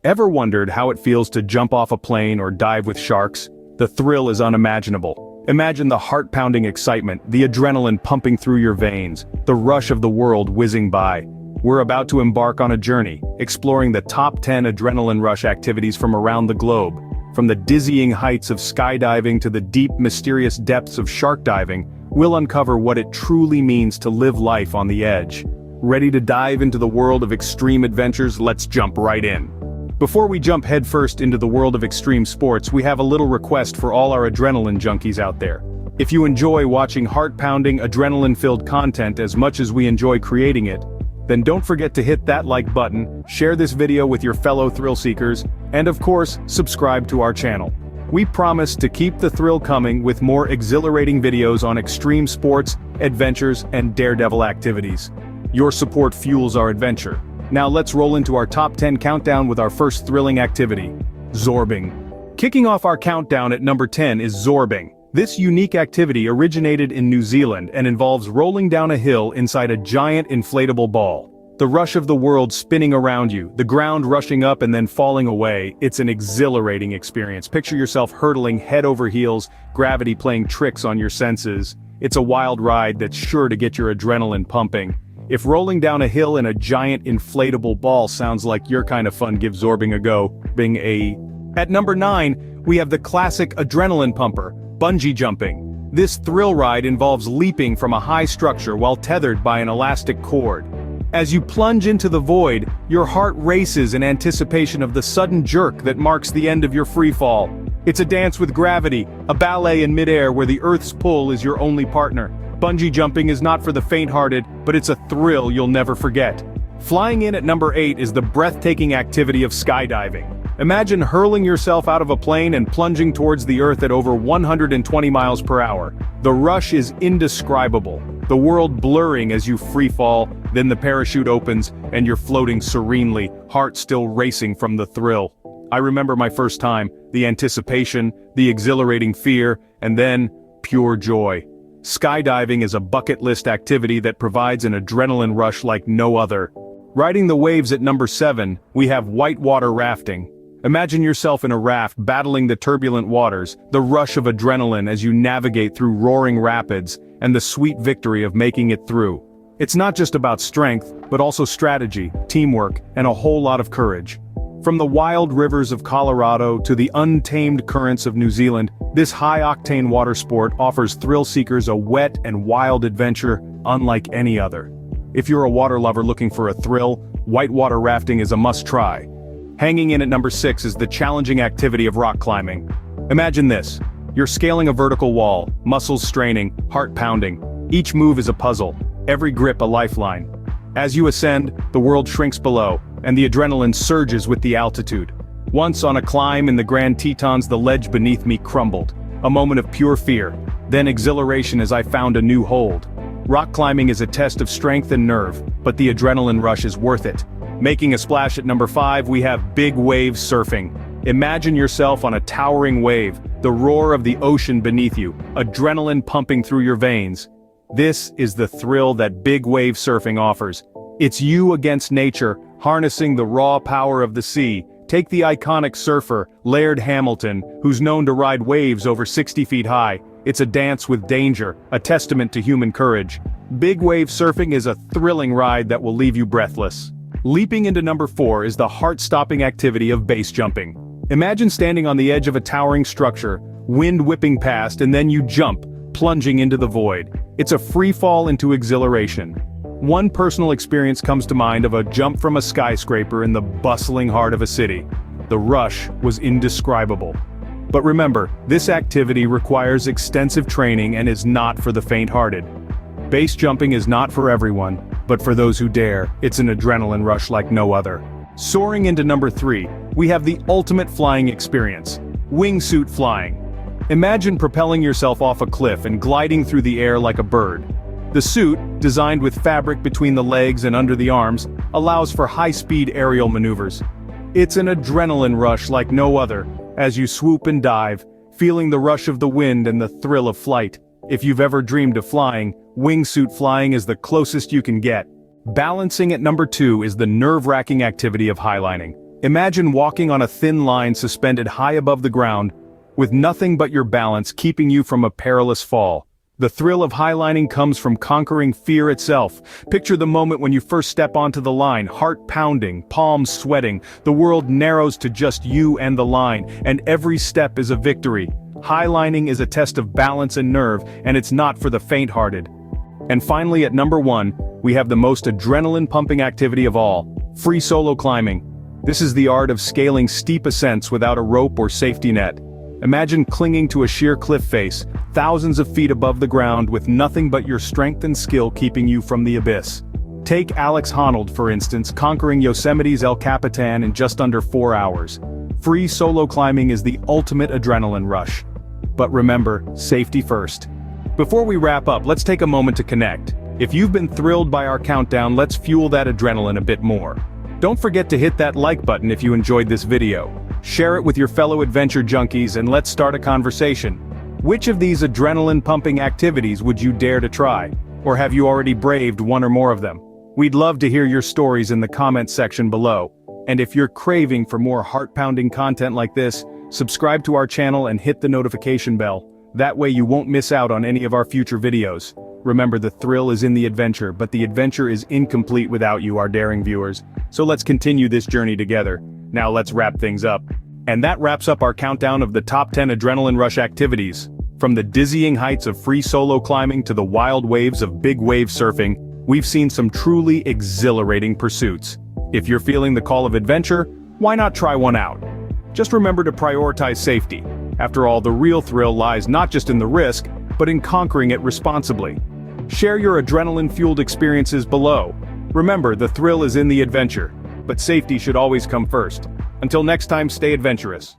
Ever wondered how it feels to jump off a plane or dive with sharks? The thrill is unimaginable. Imagine the heart-pounding excitement, the adrenaline pumping through your veins, the rush of the world whizzing by. We're about to embark on a journey, exploring the top 10 adrenaline rush activities from around the globe. From the dizzying heights of skydiving to the deep, mysterious depths of shark diving, we'll uncover what it truly means to live life on the edge. Ready to dive into the world of extreme adventures? Let's jump right in. Before we jump headfirst into the world of extreme sports, we have a little request for all our adrenaline junkies out there. If you enjoy watching heart-pounding, adrenaline-filled content as much as we enjoy creating it, then don't forget to hit that like button, share this video with your fellow thrill seekers, and of course, subscribe to our channel. We promise to keep the thrill coming with more exhilarating videos on extreme sports, adventures, and daredevil activities. Your support fuels our adventure. Now let's roll into our top 10 countdown with our first thrilling activity, zorbing. Kicking off our countdown at number 10 is zorbing. This unique activity originated in New Zealand and involves rolling down a hill inside a giant inflatable ball. The rush of the world spinning around you, the ground rushing up and then falling away, it's an exhilarating experience. Picture yourself hurtling head over heels, gravity playing tricks on your senses. It's a wild ride that's sure to get your adrenaline pumping. If rolling down a hill in a giant inflatable ball sounds like your kind of fun, give zorbing a go. At number 9, we have the classic adrenaline pumper, bungee jumping. This thrill ride involves leaping from a high structure while tethered by an elastic cord. As you plunge into the void, your heart races in anticipation of the sudden jerk that marks the end of your free fall. It's a dance with gravity, a ballet in midair where the Earth's pull is your only partner. Bungee jumping is not for the faint-hearted, but it's a thrill you'll never forget. Flying in at number 8 is the breathtaking activity of skydiving. Imagine hurling yourself out of a plane and plunging towards the earth at over 120 miles per hour. The rush is indescribable, the world blurring as you free fall, then the parachute opens, and you're floating serenely, heart still racing from the thrill. I remember my first time, the anticipation, the exhilarating fear, and then, pure joy. Skydiving is a bucket list activity that provides an adrenaline rush like no other. Riding the waves at number 7, we have whitewater rafting. Imagine yourself in a raft battling the turbulent waters, the rush of adrenaline as you navigate through roaring rapids, and the sweet victory of making it through. It's not just about strength, but also strategy, teamwork, and a whole lot of courage. From the wild rivers of Colorado to the untamed currents of New Zealand, this high-octane water sport offers thrill seekers a wet and wild adventure unlike any other. If you're a water lover looking for a thrill, whitewater rafting is a must-try. Hanging in at number 6 is the challenging activity of rock climbing. Imagine this. You're scaling a vertical wall, muscles straining, heart pounding. Each move is a puzzle, every grip a lifeline. As you ascend, the world shrinks below, and the adrenaline surges with the altitude. Once on a climb in the Grand Tetons, the ledge beneath me crumbled. A moment of pure fear, then exhilaration as I found a new hold. Rock climbing is a test of strength and nerve, but the adrenaline rush is worth it. Making a splash at number 5, we have big wave surfing. Imagine yourself on a towering wave, the roar of the ocean beneath you, adrenaline pumping through your veins. This is the thrill that big wave surfing offers. It's you against nature, harnessing the raw power of the sea. Take the iconic surfer, Laird Hamilton, who's known to ride waves over 60 feet high. It's a dance with danger, a testament to human courage. Big wave surfing is a thrilling ride that will leave you breathless. Leaping into number 4 is the heart-stopping activity of base jumping. Imagine standing on the edge of a towering structure, wind whipping past, and then you jump, plunging into the void. It's a free fall into exhilaration. One personal experience comes to mind of a jump from a skyscraper in the bustling heart of a city. The rush was indescribable. But remember, this activity requires extensive training and is not for the faint-hearted. Base jumping is not for everyone, but for those who dare, it's an adrenaline rush like no other. Soaring into number 3, we have the ultimate flying experience, wingsuit flying. Imagine propelling yourself off a cliff and gliding through the air like a bird. The suit, designed with fabric between the legs and under the arms, allows for high-speed aerial maneuvers. It's an adrenaline rush like no other, as you swoop and dive, feeling the rush of the wind and the thrill of flight. If you've ever dreamed of flying, wingsuit flying is the closest you can get. Balancing at number 2 is the nerve-wracking activity of highlining. Imagine walking on a thin line suspended high above the ground, with nothing but your balance keeping you from a perilous fall. The thrill of highlining comes from conquering fear itself. Picture the moment when you first step onto the line, heart pounding, palms sweating, the world narrows to just you and the line, and every step is a victory. Highlining is a test of balance and nerve, and it's not for the faint-hearted. And finally, at number 1, we have the most adrenaline-pumping activity of all, free solo climbing. This is the art of scaling steep ascents without a rope or safety net. Imagine clinging to a sheer cliff face, thousands of feet above the ground with nothing but your strength and skill keeping you from the abyss. Take Alex Honnold, for instance, conquering Yosemite's El Capitan in just under 4 hours. Free solo climbing is the ultimate adrenaline rush. But remember, safety first. Before we wrap up, let's take a moment to connect. If you've been thrilled by our countdown, let's fuel that adrenaline a bit more. Don't forget to hit that like button if you enjoyed this video. Share it with your fellow adventure junkies and let's start a conversation. Which of these adrenaline-pumping activities would you dare to try? Or have you already braved one or more of them? We'd love to hear your stories in the comments section below. And if you're craving for more heart-pounding content like this, subscribe to our channel and hit the notification bell. That way you won't miss out on any of our future videos. Remember, the thrill is in the adventure, but the adventure is incomplete without you, our daring viewers. So let's continue this journey together. Now let's wrap things up. And that wraps up our countdown of the top 10 adrenaline rush activities. From the dizzying heights of free solo climbing to the wild waves of big wave surfing, we've seen some truly exhilarating pursuits. If you're feeling the call of adventure, why not try one out? Just remember to prioritize safety. After all, the real thrill lies not just in the risk, but in conquering it responsibly. Share your adrenaline-fueled experiences below. Remember, the thrill is in the adventure, but safety should always come first. Until next time, stay adventurous.